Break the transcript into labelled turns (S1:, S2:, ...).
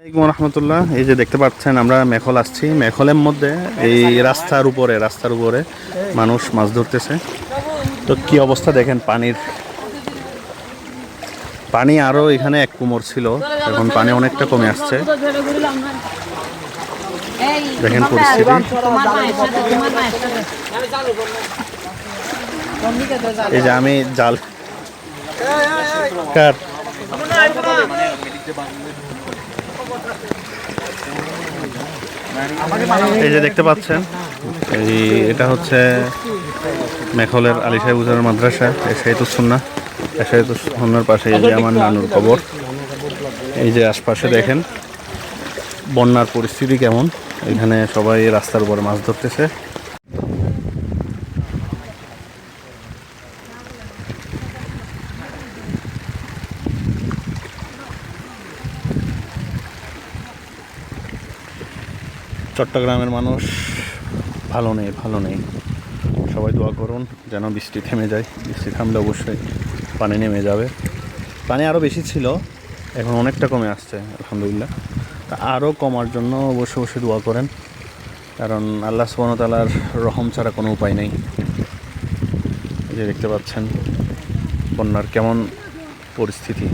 S1: আসসালামু আলাইকুম রহমতুল্লাহ। এই যে দেখতে পাচ্ছেন আমরা মেখল আসছি, মেখলের মধ্যে এই রাস্তার উপরে মানুষ মাছ ধরতেছে। তো কি অবস্থা দেখেন, পানি আরো এখানে এক কুমোর ছিল, এখন পানি অনেকটা কমে আসছে। দেখেন পরিস্থিতি। এই যে আমি জাল কার এই যে দেখতে পাচ্ছেন, এটা হচ্ছে মেখলের আলী সাহেব উজার মাদ্রাসা, এশাইতুস সুন্নাহর পাশে। এই যে আমার নানুর কবর। এই যে আশপাশে দেখেন বন্যার পরিস্থিতি কেমন, এখানে সবাই রাস্তার উপরে মাছ ধরতেছে। চট্টগ্রামের মানুষ ভালো নেই। সবাই দোয়া করুন যেন বৃষ্টি থেমে যায়। বৃষ্টি থামলে অবশ্যই পানি নেমে যাবে। পানি আরও বেশি ছিল, এখন অনেকটা কমে আসছে আলহামদুলিল্লাহ। তা আরও কমার জন্য অবশ্যই দোয়া করেন, কারণ আল্লাহ সুবহানাহু ওয়া তাআলার রহম ছাড়া কোনো উপায় নেই। এই যে দেখতে পাচ্ছেন বন্যার কেমন পরিস্থিতি।